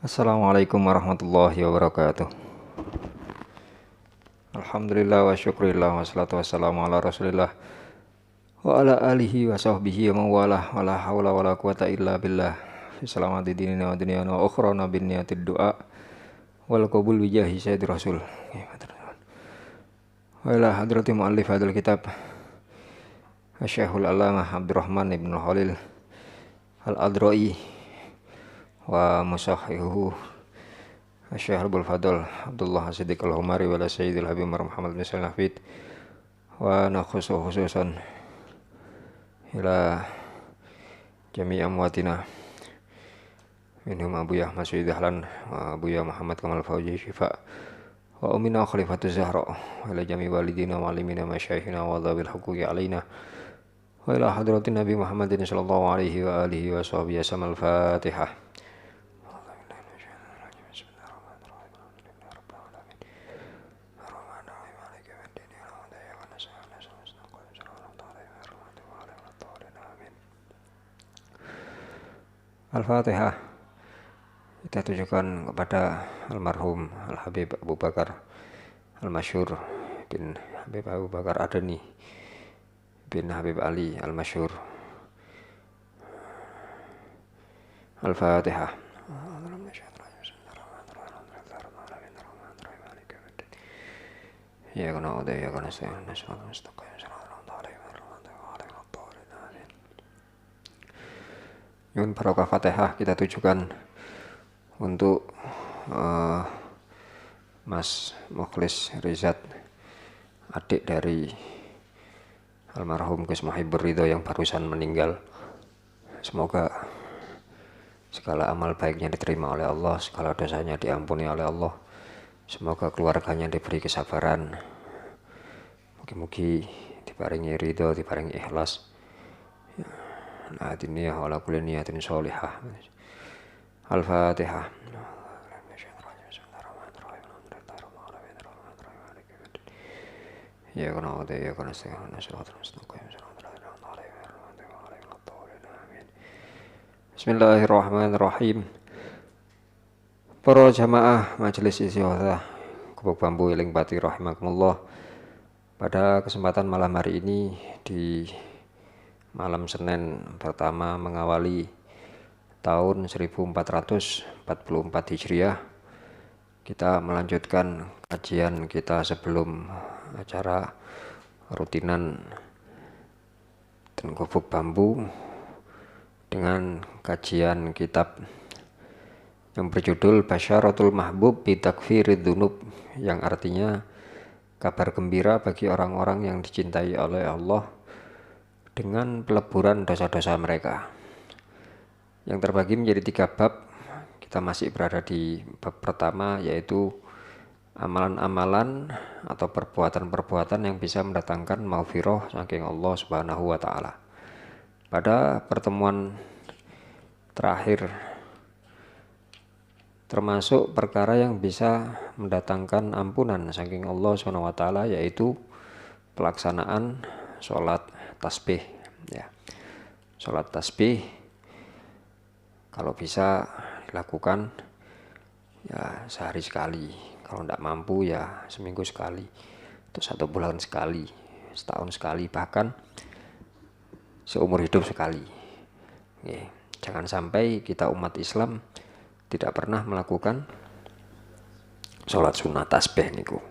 Assalamualaikum warahmatullahi wabarakatuh. Alhamdulillah wa syukurillah wa salatu wassalamu ala rasulillah wa ala alihi wa sahbihi wa mawalah wa la hawla wa la quwata illa billah fi salamati dinina wa dunyana wa ukhrana bin niyatid du'a wal qabul wijahi sayyidi rasul wa ila hadrati muallif hadal kitab Syekhul Alamah Abdurrahman ibn Khalil Al-Adrai wa musahihuhu Syekh Abdul Fadl Abdullah Siddiq Al-Humari wa Sayyidil Habib Muhammad bin Salim Hafid wa nakhusu khususan ila jami' amwatina minhum Abuya Mas'ud Dahlan wa Abuya Muhammad Kamal Fauzi Syifa wa umina Khalifatu Zahra wa ila jami' walidina wa alimina masyayikhina wa dhabil huquqi alaina wa ila hadratin Nabi Muhammadin sallallahu alaihi wa alihi wa sahbihi wasallam. Al-Fatihah. Al-Fatihah. Kita tujukan kepada almarhum Al-Habib Abu Bakar Al-Masyhur bin Habib Abu Bakar Adani bin Habib Ali Al-Masyhur. Al-Fatihah. Ya kana udah ya kana saya mustaqim. Yun barokah Fatihah kita tujukan untuk Mas Mukhlis Rizat, adik dari almarhum Gus Muhibur Ridho yang barusan meninggal. Semoga segala amal baiknya diterima oleh Allah, segala dosanya diampuni oleh Allah. Semoga keluarganya diberi kesabaran, mugi-mugi diparingi ridho, diparingi ikhlas. Adiniyah wa ala kulli niyatin sholihah. Al-Fatihah. Ya kana udah ya kana saya nasratul mustaqim. Bismillahirrahmanirrahim. Para jamaah majelis istighosah Gubuk Bambu Iling Pati rahimakumullah. Pada kesempatan malam hari ini di malam Senin pertama mengawali tahun 1444 Hijriah, kita melanjutkan kajian kita sebelum acara rutinan dan Gubuk Bambu dengan kajian kitab yang berjudul Basyaratul Mahbub bi Takfirid Dzunub, yang artinya kabar gembira bagi orang-orang yang dicintai oleh Allah dengan peleburan dosa-dosa mereka, yang terbagi menjadi 3 bab. Kita masih berada di bab pertama, yaitu amalan-amalan atau perbuatan-perbuatan yang bisa mendatangkan maghfirah saking Allah Subhanahu wa taala. Pada pertemuan terakhir, termasuk perkara yang bisa mendatangkan ampunan saking Allah Subhanahu wa taala, yaitu pelaksanaan sholat tasbih, ya. Sholat tasbih kalau bisa dilakukan ya sehari sekali, kalau tidak mampu ya seminggu sekali, atau 1 bulan sekali, setahun sekali, bahkan seumur hidup sekali. Ya. Jangan sampai kita umat Islam tidak pernah melakukan sholat sunnah tasbih niku.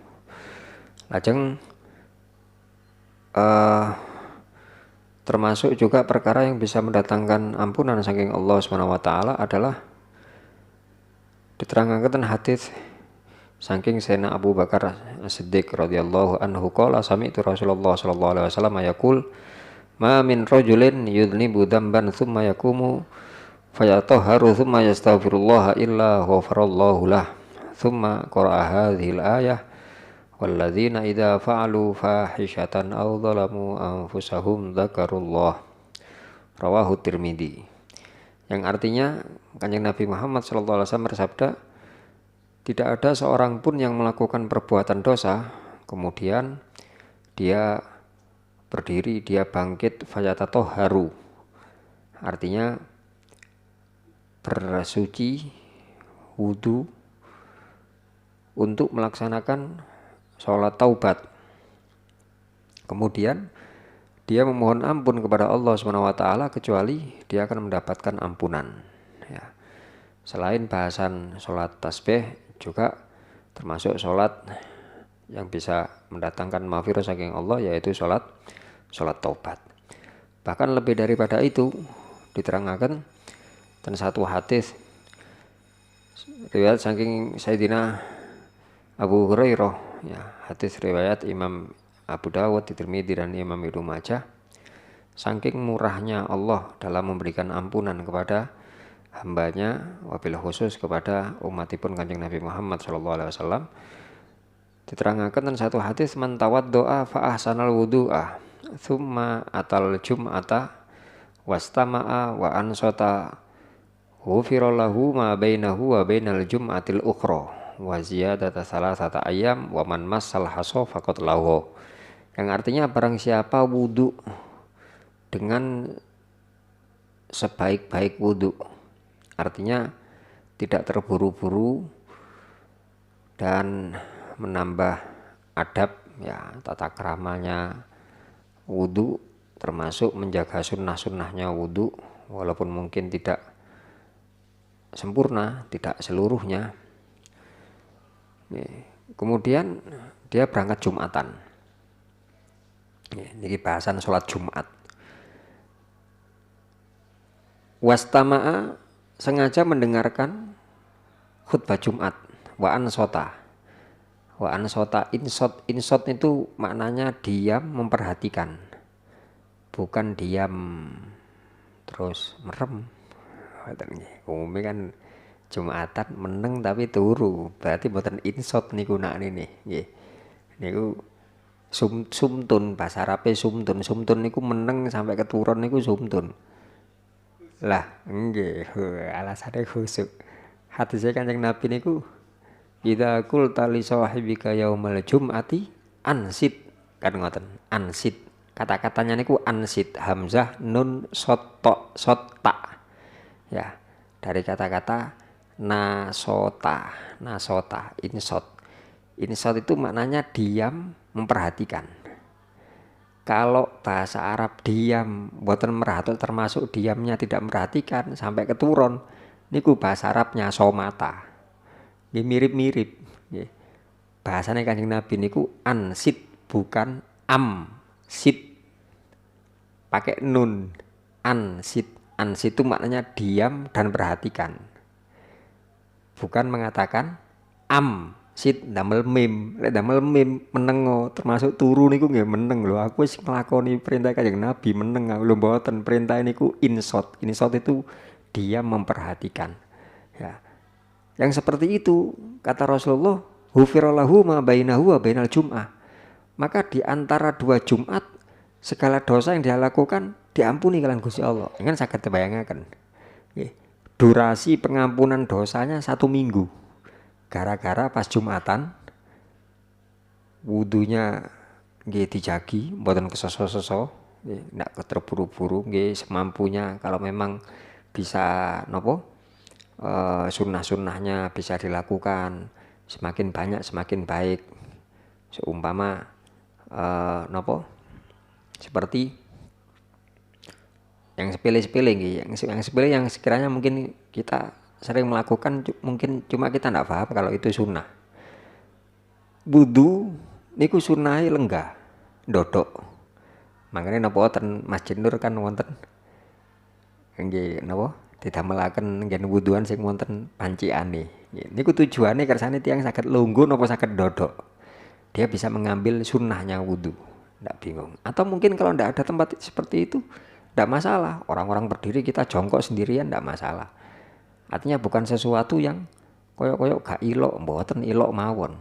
Lajeng termasuk juga perkara yang bisa mendatangkan ampunan saking Allah Subhanahu wa taala adalah diterangkan hadis saking Sayyidina Abu Bakar As-Siddiq radhiyallahu anhu qala sami'tu Rasulullah sallallahu alaihi wasallam yaqul ma min rajulin yudnibu dzamban tsumma yaqumu fayatahharu tsumma yastaghfirullah illa ghafarallahu lah tsumma qara'a hadhil ayah walladzina idza fa'alu fahishatan aw dzalamu anfusahum dzakarullah, rawahu Tirmidzi. Yang artinya Kanjeng Nabi Muhammad sallallahu alaihi wasallam bersabda, tidak ada seorang pun yang melakukan perbuatan dosa kemudian dia berdiri, dia bangkit, fayatatoharu, artinya bersuci, wudu untuk melaksanakan sholat taubat. Kemudian dia memohon ampun kepada Allah SWT kecuali dia akan mendapatkan ampunan. Ya. Selain bahasan sholat tasbih juga termasuk sholat yang bisa mendatangkan maghfirah saking Allah, yaitu sholat taubat. Bahkan lebih daripada itu diterangkan dan satu hadis riwayat saking Sayyidina Abu Hurairah, ya, hadis riwayat Imam Abu Dawud, Tirmidzi dan Imam Ibnu Majah, saking murahnya Allah dalam memberikan ampunan kepada hambanya, wabil khusus kepada umatipun Kanjeng Nabi Muhammad SAW, diterangkan satu hadis, man tawaddoa fa ahsanal wudu'a thumma atal jum'ata wastama'a wa ansota ghufira lahu ma bainahu wa bainal jum'atil ukhra wa ziyadata salasata ayyam wa man massal hasa faqad lahu. Yang artinya barang siapa wudu dengan sebaik-baik wudu, artinya tidak terburu-buru dan menambah adab, ya, tata keramanya wudu, termasuk menjaga sunnah-sunnahnya wudu walaupun mungkin tidak sempurna, tidak seluruhnya. Kemudian dia berangkat Jumatan. Ini bahasan sholat Jumat. Wastama'a, sengaja mendengarkan khutbah Jumat. Wa ansota. Wa ansota, insot itu maknanya diam, memperhatikan, bukan diam terus merem. Umumnya kan Jumatan meneng tapi turu, berarti buatan insot niku nak ini. Niku sumtun, bahasa Arabe sumtun. Sumtun niku meneng sampai keturun niku sumtun. Lah, nggih, alasane khusuk. Hadise Kanjeng Nabi niku, idza qulta li sahibika yaumal jum'ati ansit, kan ngoten, ansit. Kata-katanya niku ansit, hamzah nun sot ta. Ya, dari kata-kata nasota, insot. Insot itu maknanya diam, memperhatikan. Kalau bahasa Arab diam, boten merhatul, termasuk diamnya tidak memperhatikan sampai keturun, niku bahasa Arabnya somata. Ini mirip-mirip. Bahasanya Kanjeng Nabi niku ansit, bukan sit. Pakai nun, ansit. Ansit itu maknanya diam dan perhatikan. Bukan mengatakan sit damel mim menengo, termasuk turu niku nggih meneng lho. Aku wis nglakoni perintah Kanjeng Nabi meneng lho, mboten. Perintah niku insot. Insot itu diam, memperhatikan. Ya. Yang seperti itu kata Rasulullah, hufirallahu ma bainahu wa bainal jum'ah. Maka di antara dua Jumat segala dosa yang dia lakukan diampuni kalian Gusti Allah. Dengan saged dibayangkan. Durasi pengampunan dosanya 1 minggu. Gara-gara pas Jumatan wudunya nggih dijagi, mboten kesoso-soso, ndak terburu-buru, nggih semampunya. Kalau memang bisa sunnah-sunnahnya bisa dilakukan, semakin banyak semakin baik. Seumpama seperti yang sepele-sepele, yang sepele yang sekiranya mungkin kita sering melakukan, mungkin cuma kita tidak paham kalau itu sunnah. Wudu niku sunnahe lenggah, dodok. Makanya napa wonten Masjid Nur kan wonten nggih napa didamelaken nggih wuduan sing wonten panciane. Niku tujuane kersane tiyang saged lungguh napa saged dodok. Dia bisa mengambil sunnahnya wudu, tidak bingung. Atau mungkin kalau tidak ada tempat seperti itu, tidak masalah. Orang-orang berdiri kita jongkok sendirian tidak masalah. Artinya bukan sesuatu yang koyok-koyok gak ilok, mboten ilok mawon.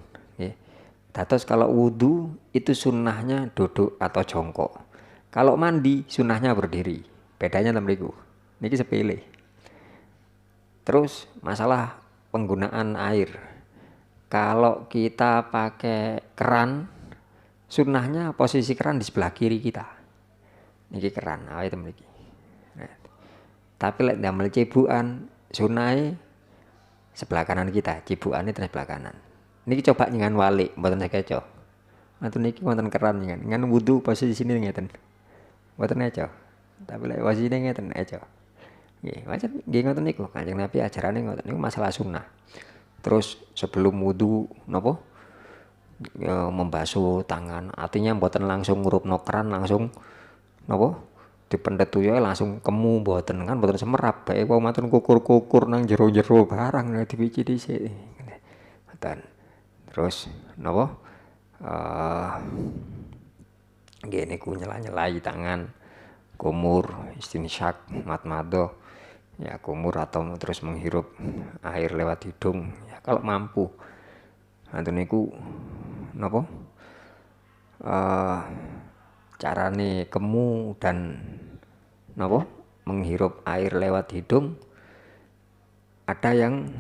Dados kalau wudu itu sunnahnya duduk atau jongkok. Kalau mandi sunnahnya berdiri. Bedanya mriku. Niki sepele. Terus masalah penggunaan air. Kalau kita pakai keran, sunnahnya posisi keran di sebelah kiri kita. Niki keran, awake mriki. Tapi lek damel cebukan, sunahe sebelah kanan kita, cibukane terus sebelah kanan. Niki coba nyengan walik, mboten sekeco. Mantun niki wonten keran nyengan wudu posisi sini ngeten. Mboten eco. Tapi lek posisine ngeten eco. Nggih, macam nggih ngoten niku. Kanjeng Nabi ajarane ngoten niku masalah sunnah. Terus sebelum wudu napa? Ya, membasuh tangan. Artinya mboten langsung ngurupno keran langsung napa? Dipendet tuya langsung kemu mboten kan mboten semerap. Bae wong matun kukur-kukur nang jero-jero barang dipici dhisik. Ngoten. Terus napa? Nggih niku nyela-nyelai tangan, kumur, istinsyak, madmadoh, ya kumur atau terus menghirup air lewat hidung ya kalau mampu. Nanti niku napa? Carane kemu dan napa? Menghirup air lewat hidung ada yang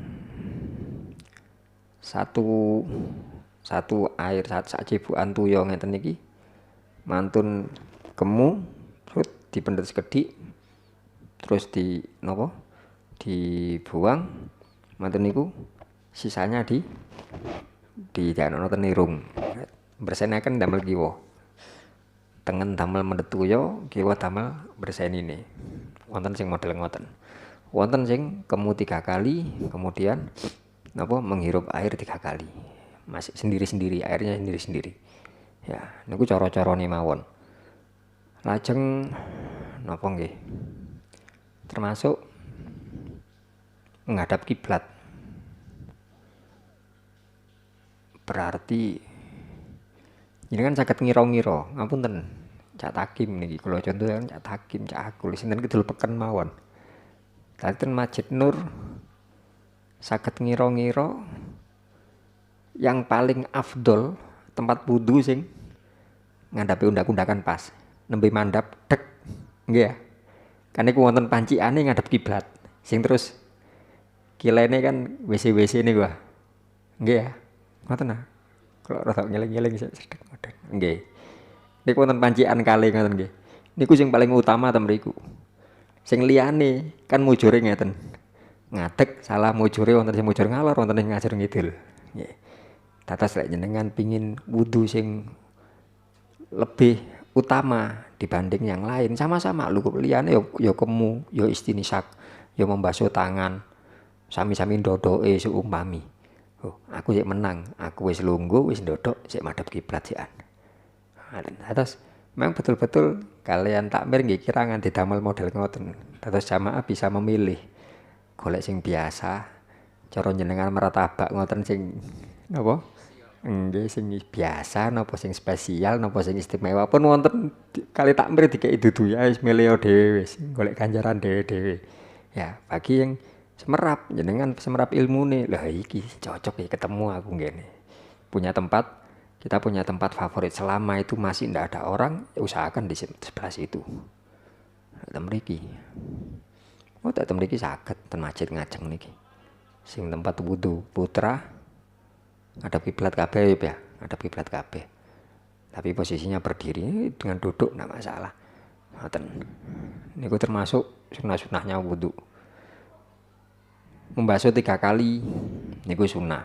satu air sak cibukan tuya ngeten iki mantun kemu terus dipendet sekedhik terus dibuang mantun niku sisanya di jangan nonton nirung bersenaken damel kiwa tengen damel mendet tuya kiwa damel bersenine wonten sing model ngoten wonten sing kemu 3 kali kemudian menghirup air 3 kali masih sendiri-sendiri airnya sendiri-sendiri ya niku cara-carane mawon lajeng napa nggih termasuk menghadap kiblat berarti ini kan saged ngira-ngira ngapunten Cak Takim niki kula contohan Cak Takim Cak Akul sinten kidul peken mawon ten Masjid Nur saged ngira-ngira yang paling afdol tempat wudu sing ngandapi undak-undakan pas nembe mandap dek nggih ya kan niku wonten pancikane ngadep kiblat sing terus kilene kan WC niku nggih ya ngoten nah kalau rada ngeling-ngeling sedek ngoten nggih niku wonten pancikan kali ngoten nggih niku sing paling utama ten mriku sing liyane kan mujure ngeten ngadeg salah mujure wonten sing mujur ngalor wonten sing ngajur ngidul nggih dados lek jenengan pingin wudu sing lebih utama dibanding yang lain sama-sama lu liyane ya kemu ya istinsyak ya membasuh tangan sami-sami ndodoke seumpami aku sik menang aku wis lungguh wis ndodok sik madhep kiblat sikan dados memang betul-betul kalian takmir nggih kira nganti damel model ngoten dados jamaah bisa memilih golek sing biasa cara jenengan martabak ngoten sing napa nggih sing biasa napa sing spesial napa sing istimewa pun wonten kali takmir dikeki dudu ya wis milih dhewe wis golek ganjaran dhewe-dhewe ya bagi yang semerap jenengan semerap ilmune lah iki cocok ya ketemu aku ngene punya tempat kita punya tempat favorit selama itu masih ndak ada orang ya usahakan di sebelah situ ten mriki ten mriki saged ten masjid ngajeng niki sing tempat wudu putra ada kiblat kabeh ya, ada kiblat kabeh. Tapi posisinya berdiri dengan duduk enggak masalah. Ngoten. Niku termasuk sunah-sunahnya wudu. Membasuh 3 kali niku sunah.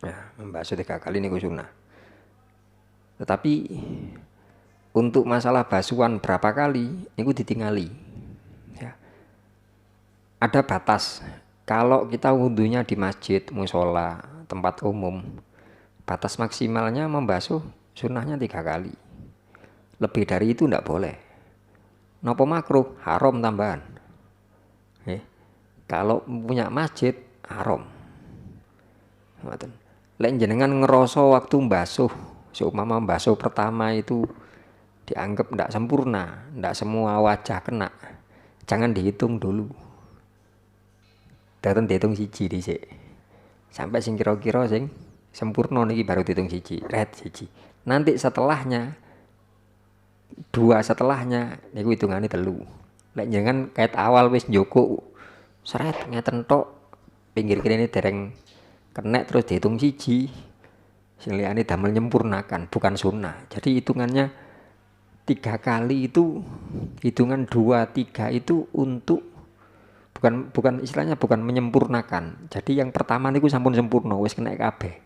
Ya, membasuh 3 kali niku sunah. Tetapi untuk masalah basuhan berapa kali niku ditingali. Ya. Ada batas. Kalau kita wudunya di masjid, musola, tempat umum, batas maksimalnya membasuh sunnahnya 3 kali. Lebih dari itu tidak boleh. Napa makruh, haram tambahan. Kalau punya masjid, haram. Lek jenengan ngerasa waktu mbasuh, seumpama mbasuh pertama itu dianggap tidak sempurna, tidak semua wajah kena, jangan dihitung dulu. Datang dihitung siji dhisik. Sampai sing kira-kira sing sempurna niki baru dihitung siji, red siji. Nanti setelahnya 2 setelahnya niku hitungane 3. Lek jangan kait awal wis njoko seret ngeten tok pinggir kene dereng kenek terus dihitung siji. Sing liyane damel nyempurnakan bukan sunnah. Jadi hitungannya 3 kali itu hitungan 2 3 itu untuk bukan istilahnya bukan menyempurnakan. Jadi yang pertama niku sampun sempurna wis kena kabeh.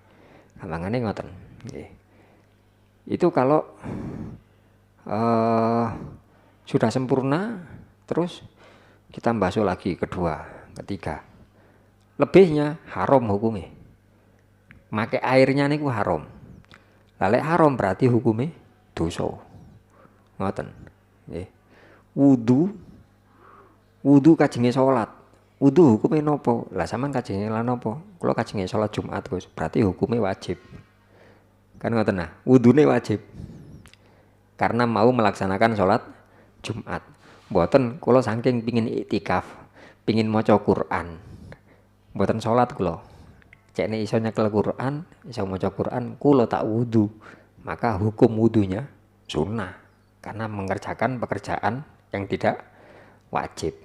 Gampangane ngoten. Nggih. Itu kalau sudah sempurna terus kita basuh lagi kedua, ketiga. Lebihnya haram hukumnya. Make airnya niku haram. Lalek haram berarti hukumnya dosa. Ngoten. Nggih. Wudu kajenge salat. Wudu hukumnya nopo? Lah sampean kajenge lan nopo? Kula kajenge salat Jumat Gus. Berarti hukumnya wajib. Kan ngoten nah, wudune wajib. Karena mau melaksanakan salat Jumat. Mboten kula saking pingin iktikaf, pingin maca Quran. Mboten salat kula. Cekne iso nyekel Quran, iso maca Quran, kula tak wudu. Maka hukum wudunya sunnah karena mengerjakan pekerjaan yang tidak wajib.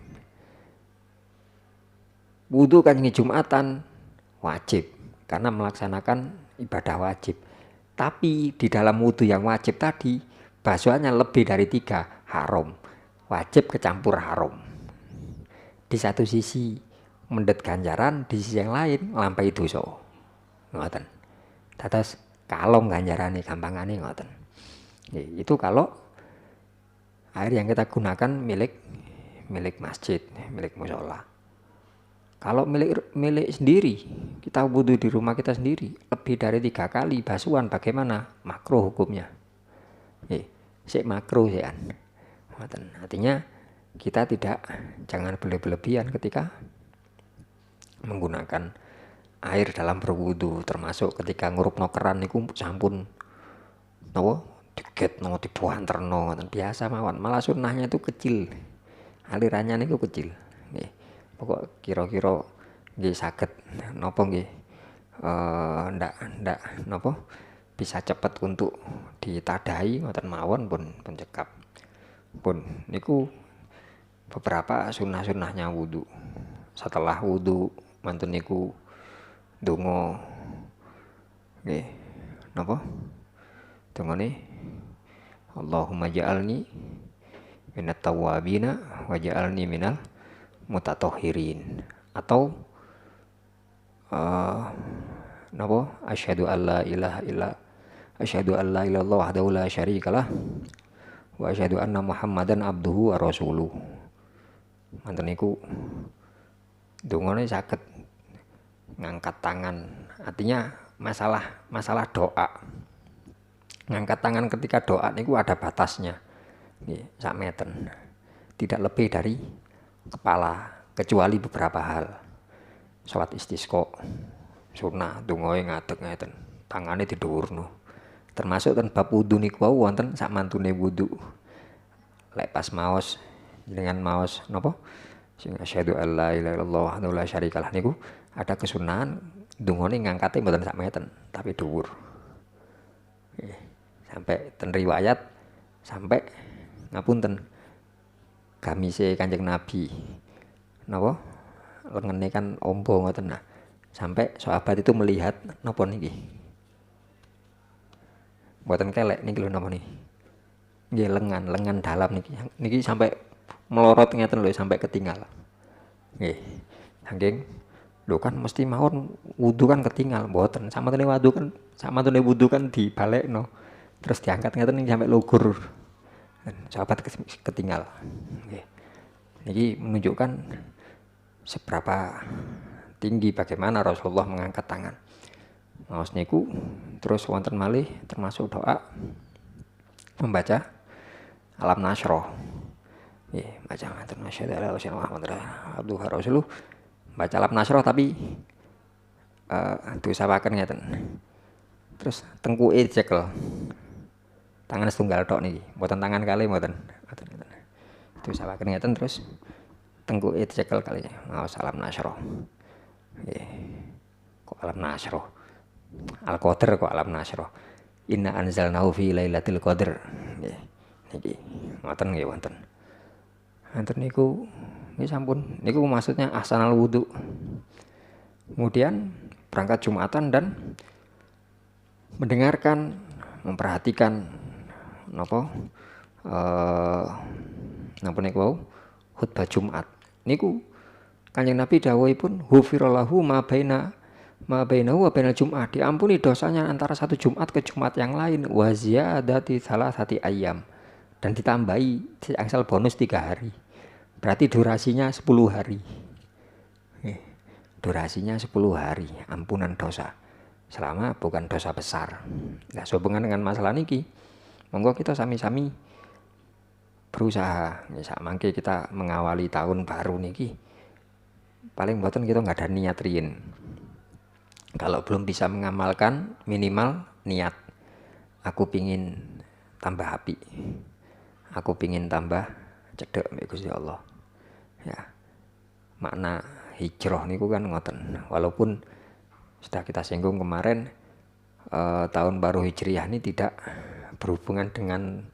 Wudu kanjeng Jumatan wajib karena melaksanakan ibadah wajib. Tapi di dalam wudu yang wajib tadi basuhannya lebih dari 3 haram. Wajib kecampur haram. Di satu sisi mendet ganjaran, di sisi yang lain nglampahi dosa. Ngoten. Dados kalong ganjarane gampangane ngoten. Itu kalau air yang kita gunakan milik masjid, milik mushola. Kalau milik sendiri, kita wudu di rumah kita sendiri, lebih dari 3 kali basuhan bagaimana? Makruh hukumnya. Sik makruh ya. Artinya kita jangan berlebihan ketika menggunakan air dalam berwudu, termasuk ketika ngurupno keran niku sampun napa digetno dibuanterno ngoten biasa mawon. Malah sunnahnya itu kecil. Alirannya niku kecil. Nggih. Pokok kira-kira nggih saged napa nggih ndak napa bisa cepat untuk ditadahi ngoten mawon pun cekap. Pun niku beberapa sunnah-sunnahnya wudu. Setelah wudu mantun niku donga nggih napa? Dongane Allahumma ja'alni minat tawwabina wa ja'alni minal mutatahhirin atau napa asyhadu alla ilaha illa asyhadu alla ilallah wahdahu la syarikalah wa asyhadu anna muhammadan abduhu wa rasuluh. Manten niku dongane saged ngangkat tangan. Artinya masalah doa. Ngangkat tangan ketika doa niku ada batasnya. Nggih, sak meten. Tidak lebih dari kepala kecuali beberapa hal. Salat istisqa sunah dongae ngadeg ngeten, tangane didhuwurno. Termasuk ten bab wudu niku wau wonten sak mantune wudu. Lek pas maos dengan maos napa? Sing asyhadu alla ilaha illallah wahdahu la syarikalah niku ada kesunahan dongane ngangkate mboten sak meten, tapi dhuwur. Sampai ten riwayat sampai ngapunten gamise Kanjeng Nabi napa lengene kan ombo ngoten nah sampai sahabat itu melihat napa niki mboten kelek niki lho napa niki nggih lengan dalam niki sampai melorot ngeten lho sampai ketinggal nggih saking lho kan mesti mawon wudu kan ketinggal mboten samantune wudu kan dibalekno terus diangkat ngeten niki sampai lugur sahabat ketinggal. Jadi menunjukkan seberapa tinggi bagaimana Rasulullah mengangkat tangan. Maos niku terus wonten malih termasuk doa membaca alam nasroh. Nggih, baca ngaten masyaallah ala Rasul Muhammad abduhu rasuluh. Baca alam nasroh tapi diusahaken ngeten. Terus tengkuke dicekel. Tangan setunggal tok niki, mboten tangan kalih mboten. Itu sawaken ngeten terus tengkuke dicekel kali. Maos alam nasroh. Nggih. Kok alam nasroh? Al-Qadar kok alam nasroh. Inna anzalnahu fi lailatul qadar. Nggih. Niki ngoten nggih wonten. Wonten niku nggih sampun. Niku maksudnya ahsanal wudu. Kemudian berangkat Jumatan dan mendengarkan, memperhatikan napa napa niku wau khutbah Jumat niku Kanjeng Nabi dawuhipun ghufirallahu ma bainahu wa bainal jum'ah, diampuni dosanya antara satu Jumat ke Jumat yang lain, wa ziyadati salasati ayyam, dan ditambahi angsal bonus 3 hari. Berarti durasinya 10 hari. Durasinya 10 hari ampunan dosa. Selama bukan dosa besar. Nah, sehubungan dengan masalah niki, monggo kita sami-sami berusaha. Sak mangke kita mengawali tahun baru niki, paling mboten kita nggak ada niat riyin. Kalau belum bisa mengamalkan, minimal niat. Aku pingin tambah api. Aku pingin tambah cedek mbek Gusti Allah. Ya. Makna hijrah niku kan ngoten. Walaupun sudah kita singgung kemarin, tahun baru Hijriah ini tidak berhubungan dengan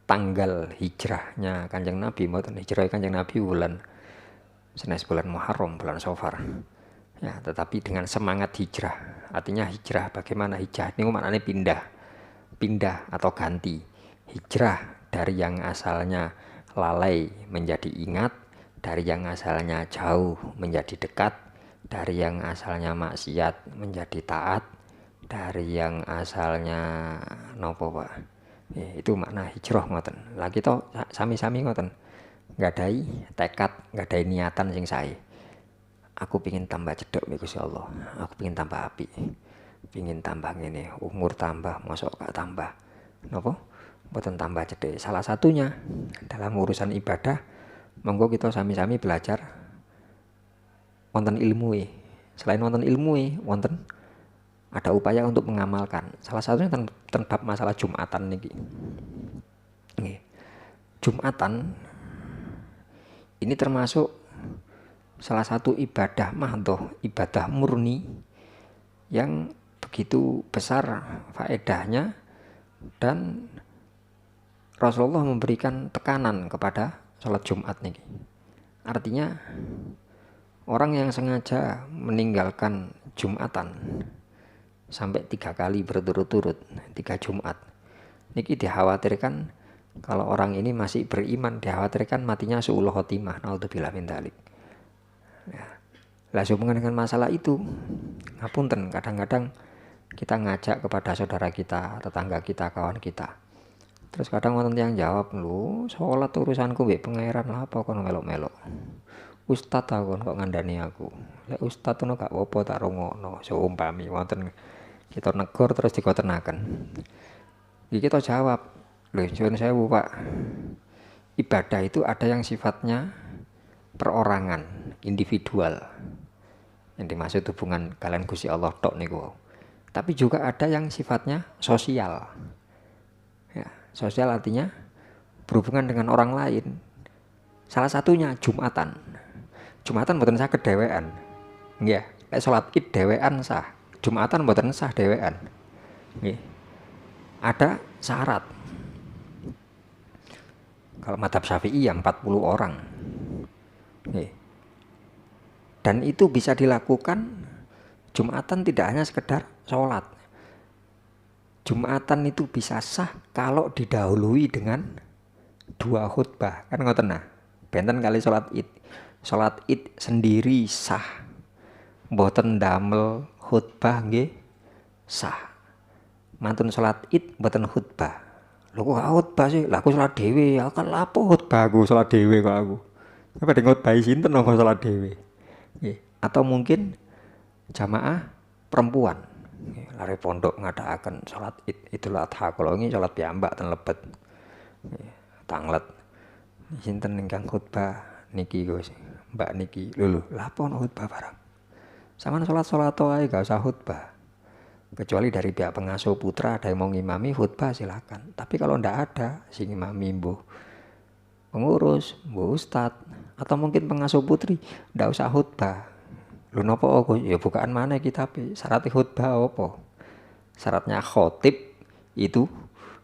tanggal hijrahnya Kanjeng Nabi, mboten. Hijrah Kanjeng Nabi bulan senes bulan Muharram, bulan Safar. Ya, tetapi dengan semangat hijrah. Artinya hijrah, bagaimana hijrah? Ini maknanya pindah atau ganti. Hijrah dari yang asalnya lalai menjadi ingat, dari yang asalnya jauh menjadi dekat, dari yang asalnya maksiat menjadi taat, dari yang asalnya nopo Pak. Ya, itu makna hijrah ngoten. Lah kita sami-sami ngoten. Nggadahi tekad, nggadahi niatan sing sae. Aku pingin tambah cedek mbek Gusti Allah. Aku pingin tambah api. Pingin tambah ngene, umur tambah, mosok gak tambah. Napa? Mboten tambah cedek. Salah satunya dalam urusan ibadah, monggo kita sami-sami belajar wonten ilmu. Selain wonten ilmu, wonten ada upaya untuk mengamalkan. Salah satunya tentang bab masalah Jumatan niki. Nggih. Jumatan ini termasuk salah satu ibadah mahdhah, ibadah murni yang begitu besar faedahnya, dan Rasulullah memberikan tekanan kepada sholat Jumat niki. Artinya orang yang sengaja meninggalkan Jumatan sampai 3 kali berturut-turut, 3 Jumat niki dikhawatirkan, kalau orang ini masih beriman, dikhawatirkan matinya su'ul khotimah, naudzubillah min dzalik. Ya. Lah sehubungan dengan masalah itu, ngapunten, kadang-kadang kita ngajak kepada saudara kita, tetangga kita, kawan kita. Terus kadang wonten yang jawab, "Lho, salat urusanku mbek pangeran, lha apa kono melok-melok. Ustaz aku kok ngandani aku. Lek ustaz ngono gak apa-apa tak rungokno." Seumpami wonten kita negur terus dikotenaken. Iki kita jawab, "Lho, nyuwun sewu, Pak. Ibadah itu ada yang sifatnya perorangan, individual. Yang dimaksud hubungan kalian Gusti Allah tok niku. Tapi juga ada yang sifatnya sosial. Ya, sosial artinya berhubungan dengan orang lain. Salah satunya Jumatan. Jumatan mboten saged dhewean. Nggih, lek salat Id dhewean sah. Jumatan mboten sah dhewean. Nggih. Ada syarat. Kalau mazhab Syafi'i ya 40 orang. Nggih. Dan itu bisa dilakukan Jumatan tidak hanya sekedar sholat. Jumatan itu bisa sah kalau didahului dengan 2 khutbah. Kan ngoten nah. Benten kali sholat Id. Sholat Id sendiri sah. Mboten damel khutbah nggih sah. Mantun sholat Id mboten khutbah. Lho kok khutbah sih? Lah aku sholat dhewe, ya kan lapo khutbah aku sholat dhewe kok aku. Apa di ngutbahi sinten nang sholat dhewe. Atau mungkin jamaah perempuan. Lare pondok ngadakaken sholat Id Idul Adha, kula wingi sholat piyambak ten Lebet. Tanglet. Sinten ingkang khutbah niki Gus, Mbak niki. Lho, lha apa ono khutbah barang. Sampeyan sholat wae gak usah khutbah. Kecuali dari pihak pengasuh putra ada yang mau ngimami khutbah silakan. Tapi kalau ndak ada sing ngimami mbuh pengurus, mbuh ustad, atau mungkin pengasuh putri, ndak usah khutbah. Lho napa kok ya bukaan mana kitab syarat khutbah apa? Syaratnya khotib itu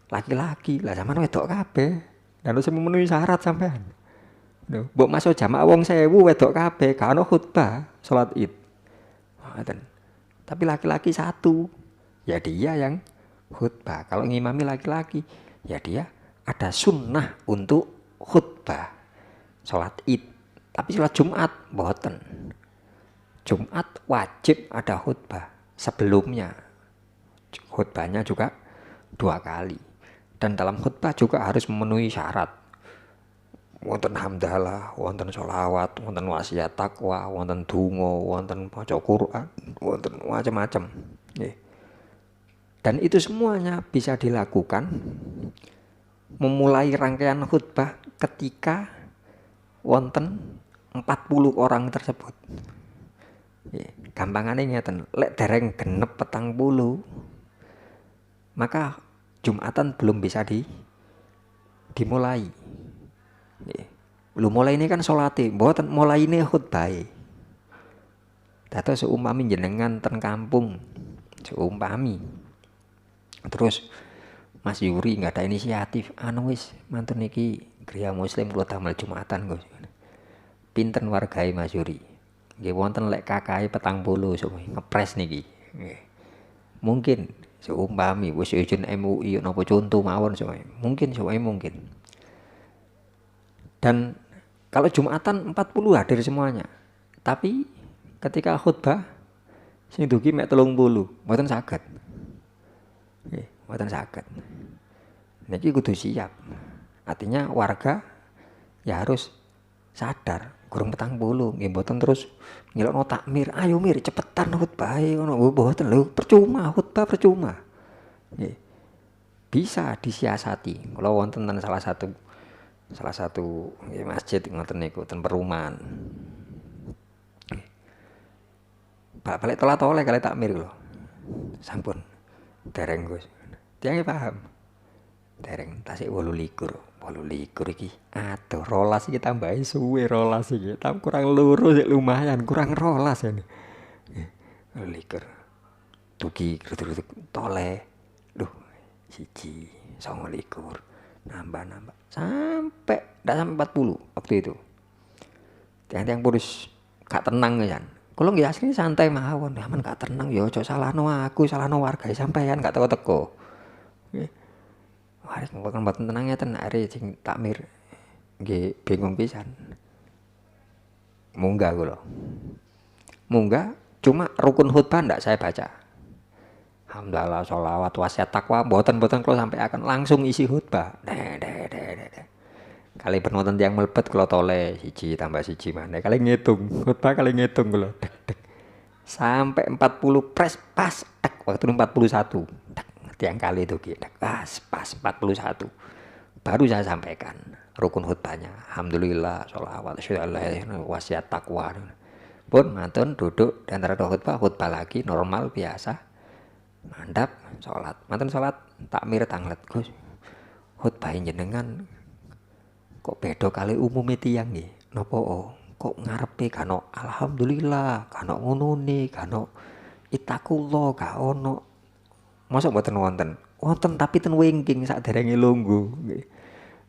laki-laki. Lah sampean wedok kabeh. Dan harus memenuhi syarat sampean. Lho, mbok masuk jamaah wong 1000 wedok kabeh, gak ono khutbah salat Id. Ngoten. Tapi laki-laki 1, ya dia yang khutbah. Kalau ngimami laki-laki, ya dia ada sunnah untuk khutbah salat Id. Tapi sholat Jumat boten. Jumat wajib ada khutbah sebelumnya. Khutbahnya juga 2 kali. Dan dalam khutbah juga harus memenuhi syarat. Wonten hamdalah, wonten sholawat, wonten wasiat takwa, wonten donga, wonten maca Quran, wonten macam-macam. Dan itu semuanya bisa dilakukan memulai rangkaian khutbah ketika wonten 40 orang tersebut. Gampangane ngeten, lek dereng genep 40 maka Jumatan belum bisa dimulai. Lu mulai ini kan sholate, mboten mulai ini khutbahe. Dados seumpami jenengan ten kampung, seumpami. Terus Mas Yuri nggak ada inisiatif, wis mantun niki Gria Muslim kula damel Jumatan Gus. Pinten wargae Mas Yuri? Nggih wonten lek kakae 40 ngepres niki. Nggih. Mungkin seumpami wis izin MUI napa contoh mawon mungkin mungkin. Dan kalau Jumatan 40 hadir semuanya. Tapi ketika khutbah sing dugi mek 30, mboten saged. Nggih, mboten saged. Niki kudu siap. Artinya warga ya harus sadar, kurang 40 nggih mboten terus ngilokno takmir. Ayo mir cepetan khutbahe ngono. Mboten lho, percuma khutbah percuma. Nggih. Bisa disiasati. Kalau wonten salah satu masjid ngoten niku ten perumahan. Balik telat oleh kali takmir lho. Sampun. Dereng Gus. Tiange paham. Dereng tasik 28 iki. Aduh, 12 iki tambahi suwe 12 iki. Tam kurang loro sik lumayan, kurang 12 ini. 28. Dugi ruduk toleh. Duh, 1 29. Nambah sampai ndak sampai 40 waktu itu. Tiang-tiang purus gak tenang ya. Kalau nggih asli santai mawon, aman gak tenang ya aja salahno aku, salahno warga sampean gak teko-teko. Nggih. Waris mboten tenang ya tenan are sing takmir. Nggih bingung pisan. Munggah kula. Munggah cuma rukun khutbah ndak saya baca. Alhamdulillah sholawat wasiat takwa mboten kula sampai akan langsung isi khutbah. Kali penonton yang melebet kula toleh 1 tambah 1 maneh. Kali ngitung khutbah kali ngitung kula. Sampai 40 pres pas waktu 41. Tiang kali itu pas 41. Baru saya sampaikan rukun khutbahnya. Alhamdulillah sholawat wasiat takwa. Pun mantun duduk dan antara khutbah lagi normal biasa. Mandap sholat, mantan sholat takmir tanglet Gus. Khutbah jenengan kok beda kali umumnya tiang nggih. Napa kok ngarepe kano alhamdulillah, kano ngunune, kano itakullah, gak ono. Mosok mboten wonten tapi ten wingking saderenge lungguh nggih.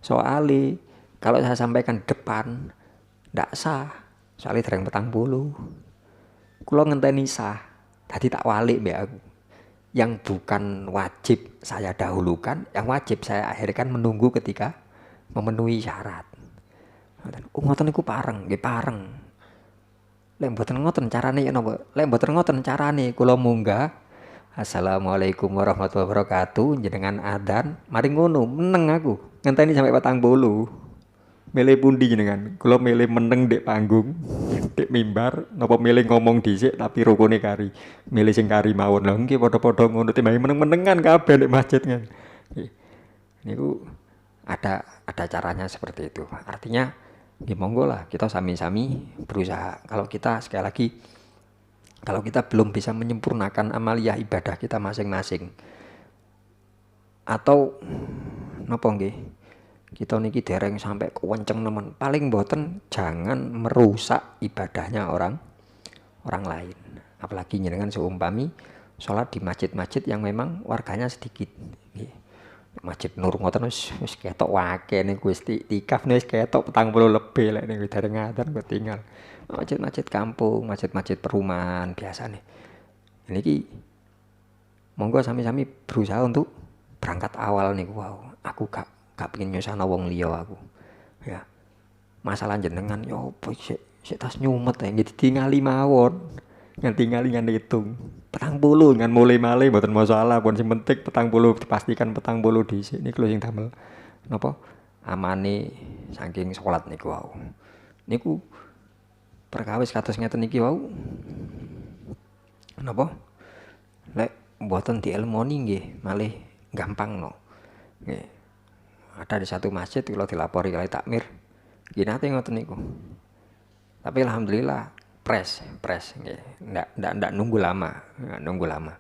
Soale kalau saya sampaikan depan ndak sah. Soale dereng 40. Kula ngenteni sah. Dadi tak walik mbek aku. Yang bukan wajib saya dahulukan, yang wajib saya akhirkan menunggu ketika memenuhi syarat. Ngoten niku pareng, nggih pareng. Lek mboten ngoten carane ya napa? Lek mboten ngoten carane kula munggah. Assalamualaikum warahmatullahi wabarakatuh. Jenengan adzan, mari ngono meneng aku. Ngenteni sampai 40. Milih pundi jenengan? Kula milih meneng dek panggung, dek mimbar, napa milih ngomong dhisik tapi rukune kari. Milih sing kari mawon. Lah nggih padha-padha ngono timbang meneng-menengan kabeh dek masjid kan. Niku ada caranya seperti itu. Artinya nggih monggo lah kita sami-sami berusaha. Kalau kita sekali lagi kalau kita belum bisa menyempurnakan amaliyah ibadah kita masing-masing atau napa nggih? Kita niki dereng sampai kewenceng nemen. Paling mboten jangan merusak ibadahnya orang lain. Apalagi jenengan seumpami sholat di masjid-masjid yang memang warganya sedikit. Masjid Nur ngoten wis ketok wake niku wis tikaf wis ketok 40 lebih lek niku dereng ngaten kok tinggal. Masjid-masjid kampung, masjid-masjid perumahan biasane. Niki monggo sami-sami berusaha untuk berangkat awal niku wow. Aku gak pengen nyusahno wong liya aku. Ya. masalah jenengan yo apa sik tas nyumet ya ditingali mawon. Nganti ngali ngan hitung 40 ngan mulai malih mboten masalah pun sing penting 40 dipastikan 40 dhisik niku lho sing damel napa amane saking salat niku wau. Niku perkawis kados ngeten niki wau napa lek mboten dielmoni nggih malih gampangno. Nggih. Ada di satu masjid kalau dilapori kali takmir nggih nate ngoten niku. Tapi alhamdulillah pres nggih. Ndak nunggu lama.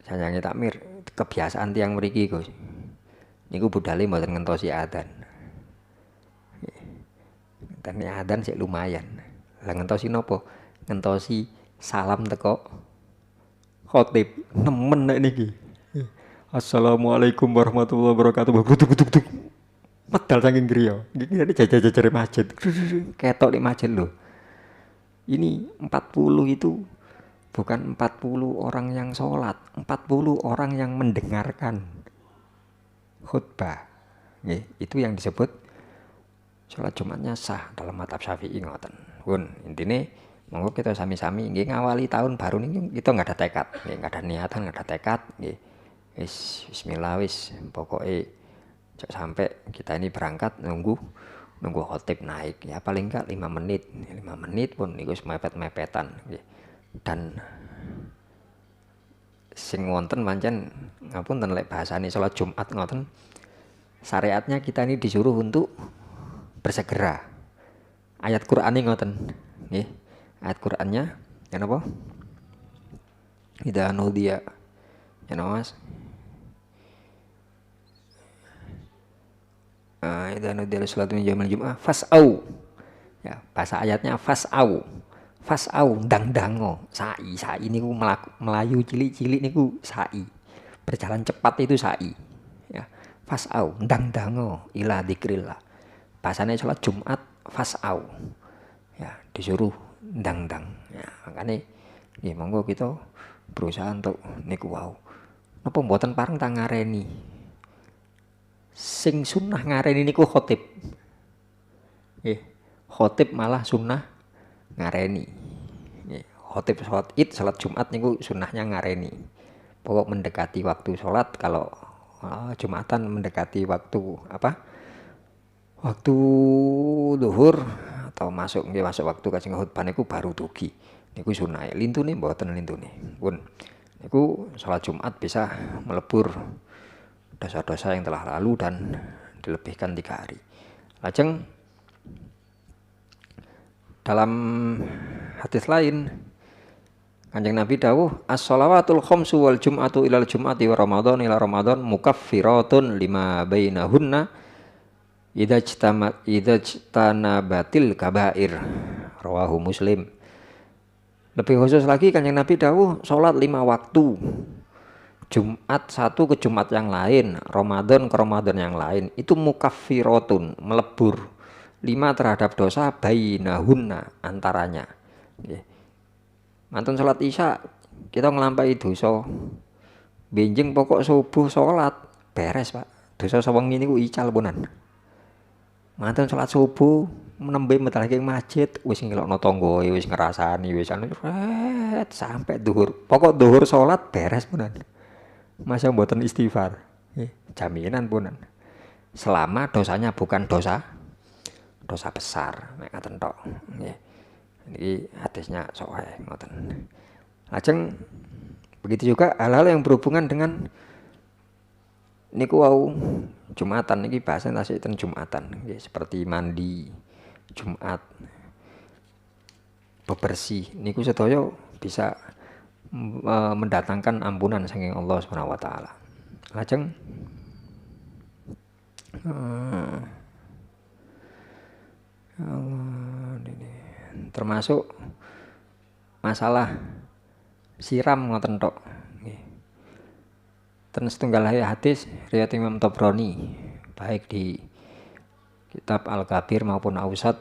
Sayange takmir kebiasaan tiang mriki Gus. Niku budale mboten ngentosi adzan. Dan adzan sik lumayan. Lah ngentosi napa? Ngentosi salam teko khotib. Nemen nek niki. Assalamualaikum warahmatullahi wabarakatuh. Buduk. Medal saking griya. Iki jajar masjid. Ketok di masjid lho. Ini 40 itu bukan 40 orang yang sholat, 40 orang yang mendengarkan khutbah. Nggih, itu yang disebut sholat Jumatnya sah dalam mazhab Syafi'i ngoten. Pun intine monggo kita sami-sami nggih ngawali tahun baru niki kita enggak ada tekad, nggih enggak ada niatan, enggak ada tekad nggih. Wis bismillah wis pokoke sampai kita ini berangkat nunggu khotib naik ya paling enggak 5 menit pun niku mepet-mepetan nggih. Dan sing wonten pancen ngapunten lek bahasane salat Jumat ngoten syariatnya kita ini disuruh untuk bersegera. Ayat Qur'ane ngoten nggih. Ayat Qur'annya ya napa? Idza nudiya ya Mas. Idza nudiya lis-salati min yaumil jumu'ah fas'au. Ya, bahasa ayatnya fas'au dang-dango sa'i niku melayu cilik-cilik niku sa'i. Berjalan cepat itu sa'i. Ya, fas'au dang-dango ila dzikrillah. Bahasane salat Jumat fas'au. Ya, disuruh dang-dang. Ya, makane nggih monggo kita berusaha untuk niku wau. Napa mboten pareng tak ngareni. Sing sunnah ngareni niku khotib. Nggih, khotib malah sunnah ngareni. Nggih, khotib salat Id, salat Jumat niku sunnahnya ngareni. Pokok mendekati waktu salat kalau Jumatan mendekati waktu apa? Waktu zuhur atau masuk waktu kajeng khutbah niku baru dugi. Niku sunah. Lintune mboten lintune. Pun niku salat Jumat bisa melebur dosa-dosa yang telah lalu dan dilebihkan 3 hari. Lajeng dalam hadis lain Kanjeng Nabi dawuh as-shalawatul khamsu wal jum'atu ilal jum'ati wa ramadhan ila ramadhan mukaffiratun lima bainahunna idza ijtanabatil kabair. Rawahu Muslim. Lebih khusus lagi Kanjeng Nabi dawuh salat 5 waktu. Jumat satu ke Jumat yang lain, Ramadan ke Ramadan yang lain, itu mukaffiratun, melebur 5 terhadap dosa bainahunna antaranya. Nggih. Mantun salat Isya kita nglampahi dosa. Benjing pokok subuh salat beres, Pak. Dosa sewengi niku ical punan. Mantun salat subuh menembe medal ing masjid wis ngelokno tanggoe, wis ngrasani, wis sampai zuhur. Pokok zuhur salat beres punan. Masa mboten istighfar. Jaminan punan. Selama dosanya bukan dosa besar, nek ngaten tok. Nggih. Niki hadisnya sahih ngoten. Lajeng begitu juga hal-hal yang berhubungan dengan niku wau Jumatan niki bahasan tasiten Jumatan nggih seperti mandi Jumat, bebersih niku sedaya bisa mendatangkan ampunan saking Allah Subhanahu wa taala. Lajeng termasuk masalah siram ngoten tok nggih. Ten setunggal hadis riwayat Imam Tabrani baik di kitab Al-Kabir maupun Ausat.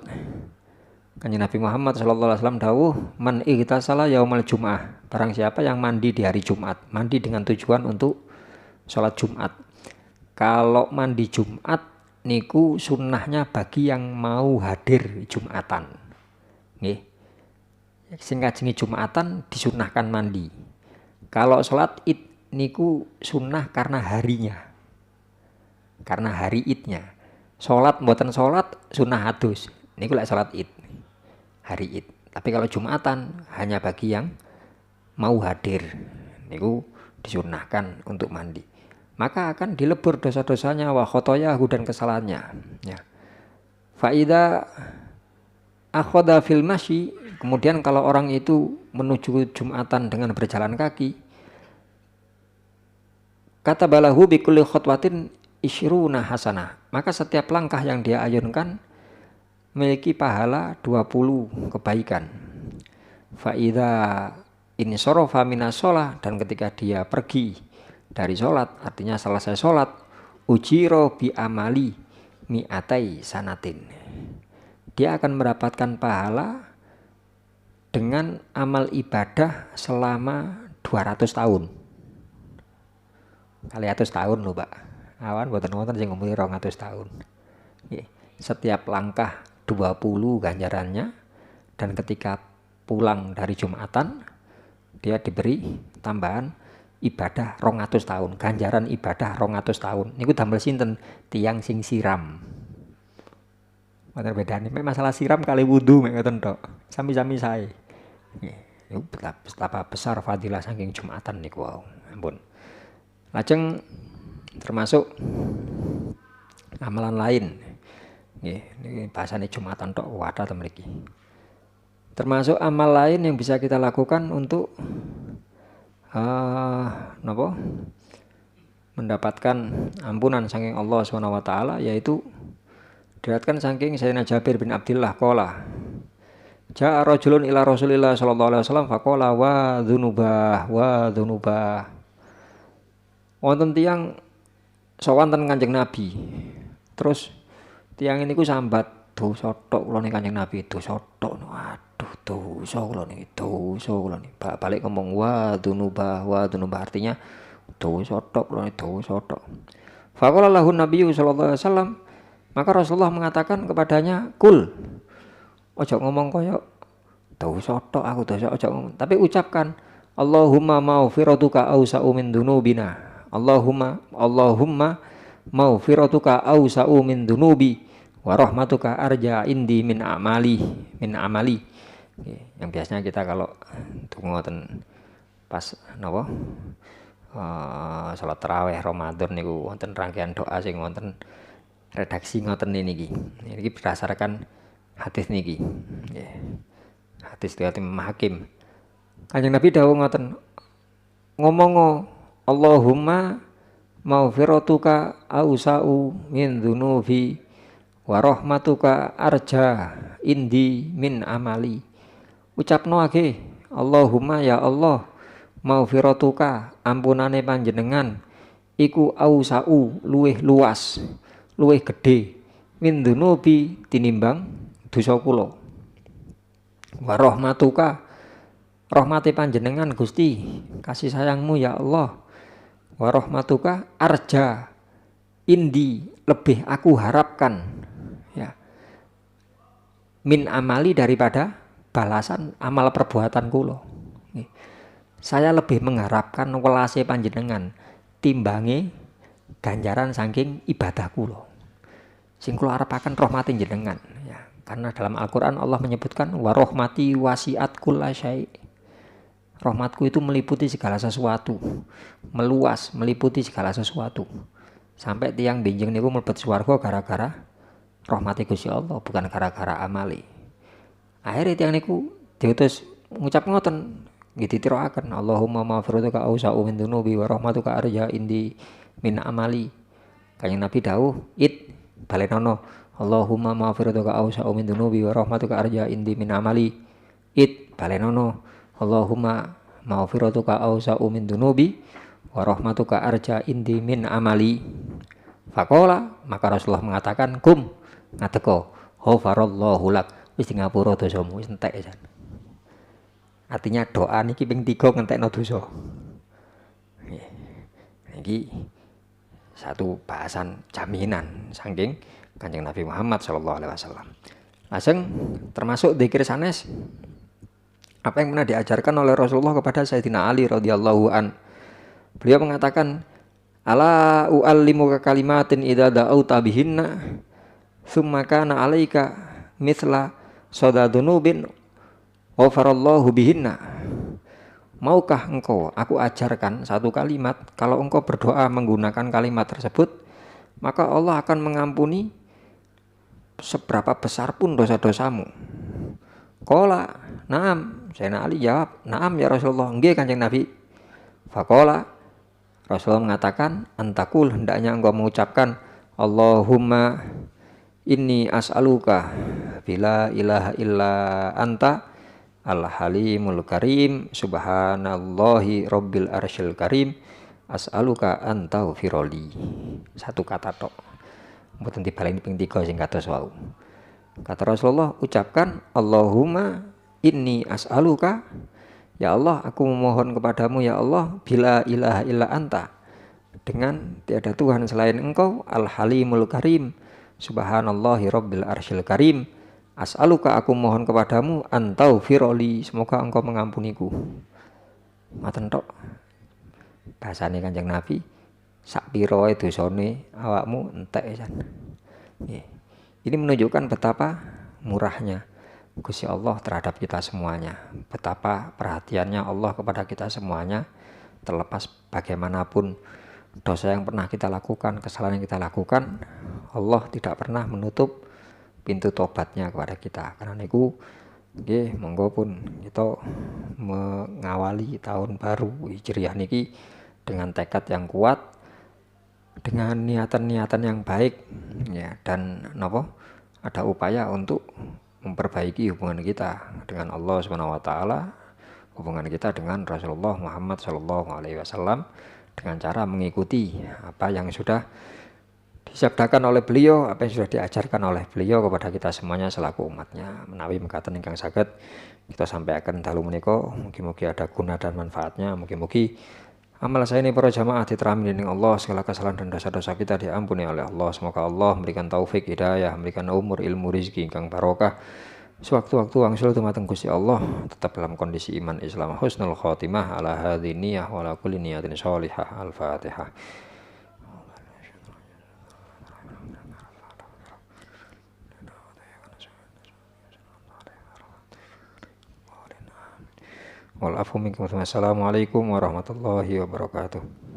Kanjeng Nabi Muhammad sallallahu alaihi wasallam dawuh, "Man igtasala yaumal Jum'ah." Barang siapa yang mandi di hari Jumat, mandi dengan tujuan untuk sholat Jumat. Kalau mandi Jumat niku sunnahnya bagi yang mau hadir Jumatan. Nggih. Sing kajengi Jumatan disunnahkan mandi. Kalau sholat Id niku sunnah karena harinya. Karena hari Idnya. Sholat mboten sholat sunnah adus. Niku lek sholat Id. Hari Id. Tapi kalau Jumatan hanya bagi yang mau hadir. Niku disunnahkan untuk mandi. Maka akan dilebur dosa-dosanya wa khotoyahu dan kesalahannya. Ya. Faida akhoda fil masyi, kemudian kalau orang itu menuju Jumatan dengan berjalan kaki, kata balahu bi kulli khotwatin isyruna hasanah, maka setiap langkah yang dia ayunkan memiliki pahala 20 kebaikan. Faida in sorofa minas sholah, dan ketika dia pergi dari sholat, artinya selesai sholat, ujiro bi amali mi'atai sanatin, dia akan mendapatkan pahala dengan amal ibadah selama 200 tahun. Kali 100 tahun lho Pak. Awan boten-boten sing ngomong 200 tahun. Setiap langkah 20 ganjarannya, dan ketika pulang dari Jumatan dia diberi tambahan ibadah 200 tahun, ganjaran ibadah 200 tahun. Niku damel sinten? Tiyang sing siram. Mboten bedane mek masalah siram kali wudu mek ngoten tok. Sami-sami sae. Niku betapa besar fadilah saking Jumatan niku wau. Ampun. Lajeng termasuk amalan lain. Nggih, niki bahasane Jumatan tok wadah ta mriki. Termasuk amal lain yang bisa kita lakukan untuk mendapatkan ampunan saking Allah SWT, yaitu diriwayatkan saking Sayyidina Jabir bin Abdullah qala ja'a rajulun ila Rasulillah sallallahu alaihi wasallam faqala wa dzunubah. Wonten tiyang sowan ten Kanjeng Nabi. Terus tiyang niku sambat, dosa tok kula ning Kanjeng Nabi, dosa tok. Waduh, dosa kula niki, dosa kula niki. Balik ngomong wa dzunubah artinya dosa tok kula niki, dosa tok. Faqala lahu Nabiyyu sallallahu alaihi wasallam, maka Rasulullah mengatakan kepadanya, kul, ojo ngomong koyo dosa tok aku dosa, ojo ngomong, tapi ucapkan Allahumma maghfiratuka awsa'u min dzunubina. Allahumma maghfiratuka awsa'u min dzunubi wa rahmatuka arja indi min amali. Yang biasanya kita kalau ngoten pas napa salat tarawih Ramadan niku wonten rangkaian doa sing wonten redaksi ngoten niki. Niki berdasarkan hadis niki. Nggih. Hadis riwayat Imam Hakim. Kanjeng Nabi dawuh ngoten, ngomong Allahumma maghfiratuka awsa'u min dzunubi wa rahmatuka arja indi min amali. Ucapno ake Allahumma ya Allah, maghfiratuka ampunane panjenengan iku awsa'u luweh luas, luweh gedhe, min dzunubi tinimbang dosa kula. Wa rahmatuka, rahmati panjenengan Gusti, kasih sayangmu ya Allah. Wa rahmatuka arja indi, lebih aku harapkan ya, min amali, daripada balasan amal perbuatan kula. Saya lebih mengharapkan welase panjenengan timbange ganjaran saking ibadah kula. Sing kula arepaken rahmati jenengan ya. Karena dalam Al-Qur'an Allah menyebutkan wa rahmati wasi'at kullasyai. Rahmatku itu meliputi segala sesuatu, meluas, meliputi segala sesuatu. Sampai tiang benjing niku mlebet swarga gara-gara rahmati Gusti Allah, bukan gara-gara amali. Akhirnya tiang niku diutus ngucap ngoten, nggih ditiroaken, Allahumma maghfiratuka awsa'u min dzunubi wa rahmatuka arja indi min amali. Kanjeng Nabi dawuh, balenono, Allahumma maghfiratuka awsa'u min dzunubi wa rahmatuka arja indi min amali. Balenono, Allahumma maghfiratuka awsa'u min dzunubi wa rahmatuka arja indi min amali. Faqala, maka Rasulullah mengatakan, kum ngateko ghafarallahu lak, wis di ngapura dosamu, wis entek jan. Artinya doa niki ping 3 ngentekno dosa. Niki satu bahasan jaminan saking Kanjeng Nabi Muhammad sallallahu alaihi wasallam. Lajeng termasuk dzikir sanes apa yang pernah diajarkan oleh Rasulullah kepada Sayyidina Ali radhiyallahu an. Beliau mengatakan, ala u'allimuka kalimatin idza da'auta bihinna tsumma kana 'alaika mithla sadadunubin ghafarallahu bihinna. Maukah engkau aku ajarkan satu kalimat, kalau engkau berdoa menggunakan kalimat tersebut, maka Allah akan mengampuni seberapa besar pun dosa-dosamu. Qala, na'am. Sayyidina Ali jawab, na'am ya Rasulullah. Nggih Kanjeng Nabi. Faqala, Rasulullah mengatakan, antakul, hendaknya engkau mengucapkan, Allahumma inni as'aluka bila ilaha illa anta al-halimul karim subhanallahi rabbil arsyil karim as'aluka anta firoli. Satu kata tok. Mboten dibaleni ping 3 sing kados wau. Kata Rasulullah, ucapkan Allahumma inni as'aluka, ya Allah aku memohon kepadamu ya Allah, bila ilaha illa anta, dengan tiada Tuhan selain engkau, al-halimul karim subhanallahi rabbil arsyil karim as'aluka, aku mohon kepadamu antau firoli, semoga engkau mengampuniku. Ngoten tok bahasane Kanjeng Nabi, sak pira dosane awakmu entek jan. Ini menunjukkan betapa murahnya Gusti Allah terhadap kita semuanya, betapa perhatiannya Allah kepada kita semuanya, terlepas bagaimanapun dosa yang pernah kita lakukan, kesalahan yang kita lakukan, Allah tidak pernah menutup pintu tobatnya kepada kita. Karena niku nggih monggo pun kita mengawali tahun baru Hijriah niki dengan tekad yang kuat, dengan niatan-niatan yang baik ya, dan ada upaya untuk memperbaiki hubungan kita dengan Allah Subhanahu wa taala, hubungan kita dengan Rasulullah Muhammad sallallahu alaihi wasallam, dengan cara mengikuti apa yang sudah disabdakan oleh beliau, apa yang sudah diajarkan oleh beliau kepada kita semuanya selaku umatnya. Menawi mekaten ingkang saged kita sampaikan dalu menika, mugi-mugi ada guna dan manfaatnya. Mugi-mugi amal saya ini para jamaah diterami dening Allah, segala kesalahan dan dosa-dosa kita diampuni oleh Allah. Semoga Allah memberikan taufik hidayah, memberikan umur, ilmu, rezeki ingkang barokah. Sewaktu-waktu wangsul dumateng Gusti Allah, tetap dalam kondisi iman Islam, husnul khotimah, ala hadhihi niyyah wa ala kulli niyatin sholihah. Al-Fatihah. Wal afu minkum. Wassalamualaikum warahmatullahi wabarakatuh.